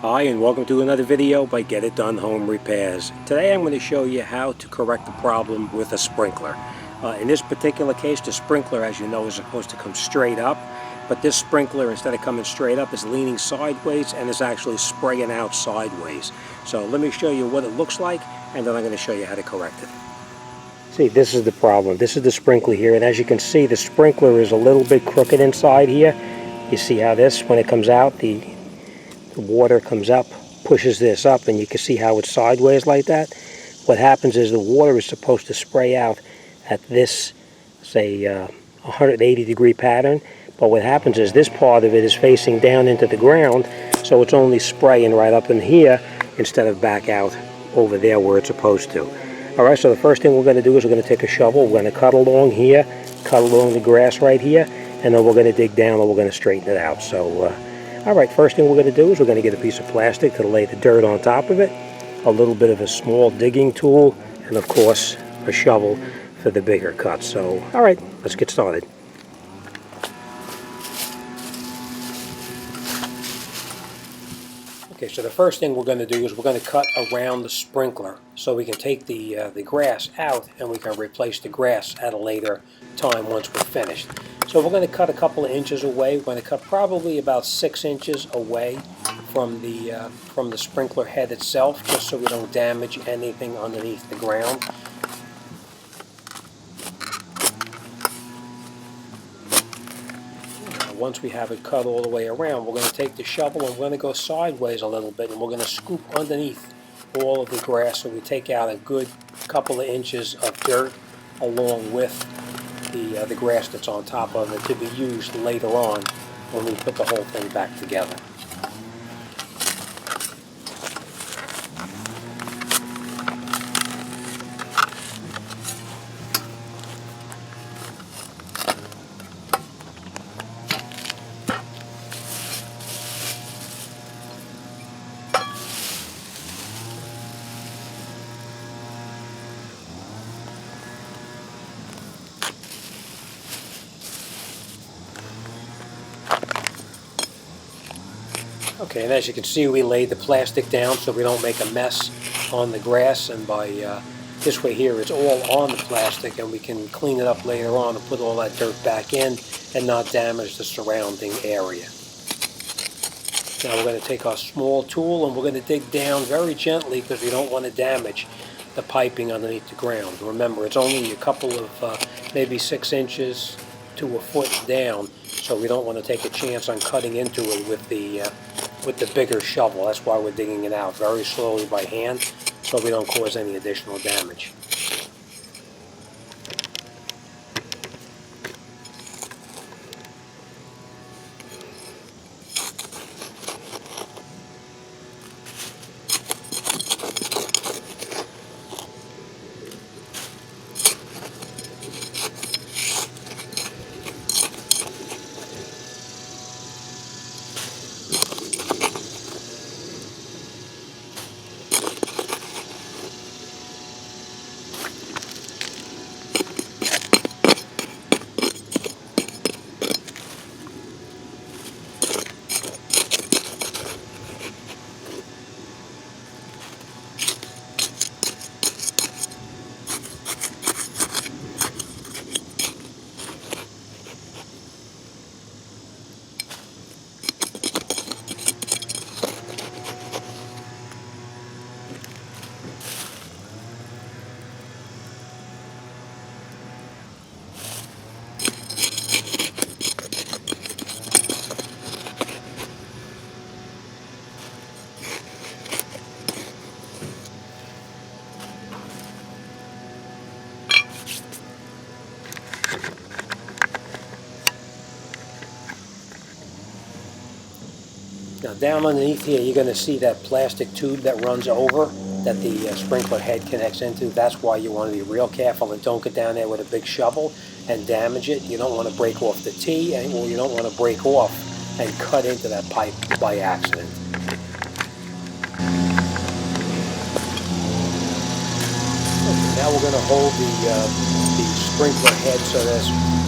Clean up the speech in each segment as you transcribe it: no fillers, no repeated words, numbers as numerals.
Hi, and welcome to another video by Get It Done Home Repairs. Today I'm going to show you how to correct the problem with a sprinkler. In this particular case, the sprinkler, as you know, is supposed to come straight up, but this sprinkler, instead of coming straight up, is leaning sideways and is actually spraying out sideways. So let me show you what it looks like, and then I'm going to show you how to correct it. See, this is the problem. This is the sprinkler here, and as you can see, the sprinkler is a little bit crooked inside here. You see how this, when it comes out, the water comes up, pushes this up, and you can see how it's sideways like that. What happens is the water is supposed to spray out at this, say, 180-degree pattern, but what happens is this part of it is facing down into the ground, so it's only spraying right up in here instead of back out over there where it's supposed to. Alright, so the first thing we're going to do is we're going to take a shovel, we're going to cut along here, cut along the grass right here, and then we're going to dig down and we're going to straighten it out. So alright, first thing we're going to do is we're going to get a piece of plastic to lay the dirt on top of it, a little bit of a small digging tool, and of course a shovel for the bigger cuts. So, alright, let's get started. Okay, so the first thing we're going to do is we're going to cut around the sprinkler so we can take the grass out and we can replace the grass at a later time once we're finished. So we're going to cut a couple of inches away. We're going to cut probably about 6 inches away from the sprinkler head itself, just so we don't damage anything underneath the ground. Once we have it cut all the way around, we're going to take the shovel and we're going to go sideways a little bit, and we're going to scoop underneath all of the grass so we take out a good couple of inches of dirt along with the grass that's on top of it to be used later on when we put the whole thing back together. Okay, and as you can see, we laid the plastic down so we don't make a mess on the grass, and by this way here, it's all on the plastic, and we can clean it up later on and put all that dirt back in and not damage the surrounding area. Now we're going to take our small tool and we're going to dig down very gently because we don't want to damage the piping underneath the ground. Remember, it's only a couple of maybe 6 inches to a foot down, so we don't want to take a chance on cutting into it with the bigger shovel. That's why we're digging it out very slowly by hand so we don't cause any additional damage. Now down underneath here, you're going to see that plastic tube that runs over that the sprinkler head connects into. That's why you want to be real careful and don't get down there with a big shovel and damage it. You don't want to break off the T, or you don't want to break off and cut into that pipe by accident. Okay, now we're going to hold the sprinkler head so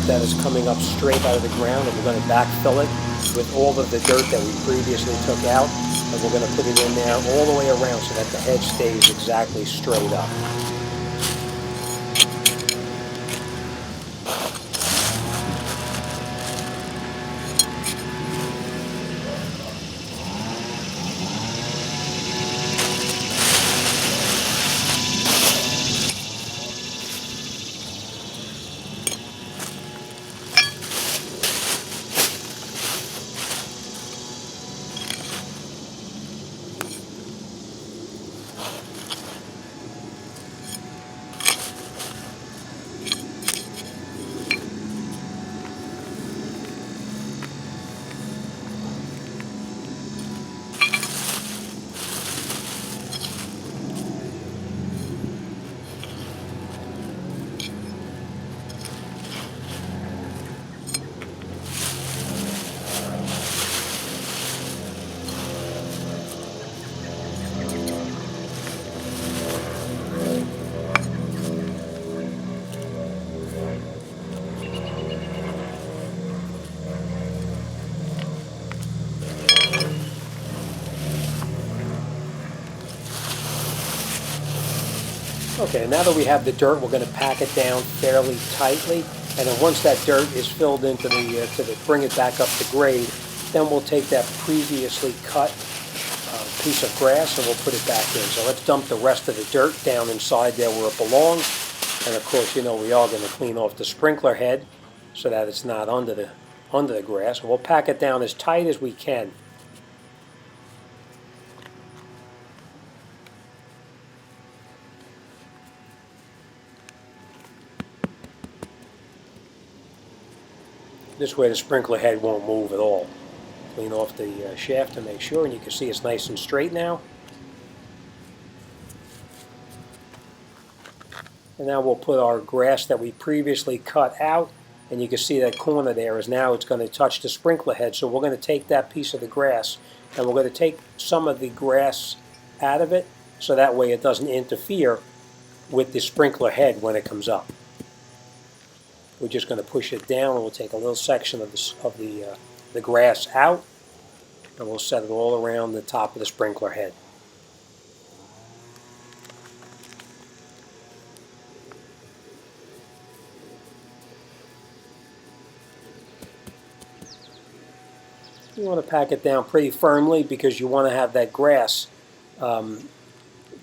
that is coming up straight out of the ground, and we're going to backfill it with all of the dirt that we previously took out. And we're going to put it in there all the way around so that the head stays exactly straight up. Okay, now that we have the dirt, we're going to pack it down fairly tightly, and then once that dirt is filled into bring it back up to grade, then we'll take that previously cut piece of grass and we'll put it back in. So let's dump the rest of the dirt down inside there where it belongs, and of course, you know, we are going to clean off the sprinkler head so that it's not under the grass. We'll pack it down as tight as we can. This way the sprinkler head won't move at all. Clean off the shaft to make sure, and you can see it's nice and straight now. And now we'll put our grass that we previously cut out, and you can see that corner there is now it's going to touch the sprinkler head. So we're going to take that piece of the grass and we're going to take some of the grass out of it so that way it doesn't interfere with the sprinkler head when it comes up. We're just going to push it down, and we'll take a little section of the grass out, and we'll set it all around the top of the sprinkler head. You want to pack it down pretty firmly because you want to have that grass, the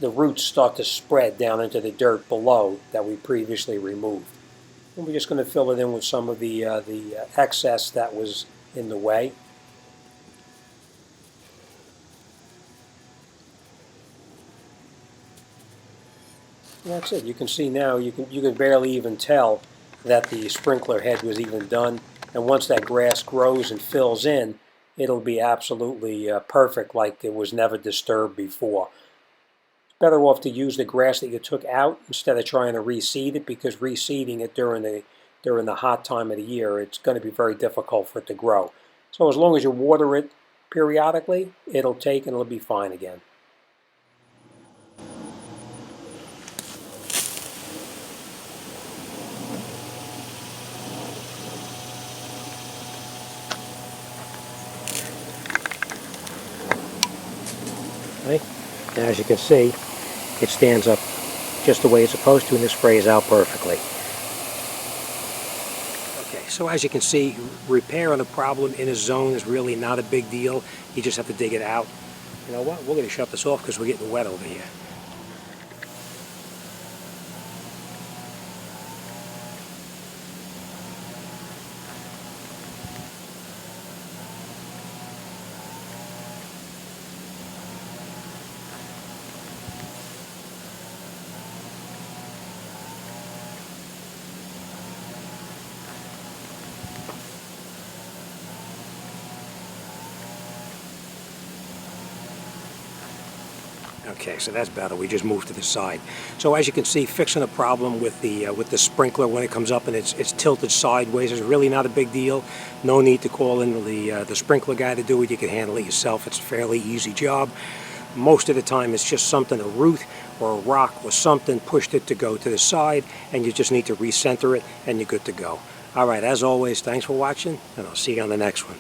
roots start to spread down into the dirt below that we previously removed. And we're just going to fill it in with some of the excess that was in the way. And that's it. You can see now, you can barely even tell that the sprinkler head was even done. And once that grass grows and fills in, it'll be absolutely perfect, like it was never disturbed before. It's better off to use the grass that you took out instead of trying to reseed it, because reseeding it during the hot time of the year, it's going to be very difficult for it to grow. So as long as you water it periodically, it'll take and it'll be fine again. Okay. Now, as you can see, it stands up just the way it's supposed to, and it sprays out perfectly. Okay, so as you can see, repair on a problem in a zone is really not a big deal. You just have to dig it out. You know what? We're going to shut this off because we're getting wet over here. Okay, so that's better. We just moved to the side. So as you can see, fixing a problem with the sprinkler when it comes up and it's tilted sideways is really not a big deal. No need to call in the sprinkler guy to do it. You can handle it yourself. It's a fairly easy job. Most of the time it's just something, a root or a rock or something pushed it to go to the side, and you just need to recenter it and you're good to go. All right, as always, thanks for watching, and I'll see you on the next one.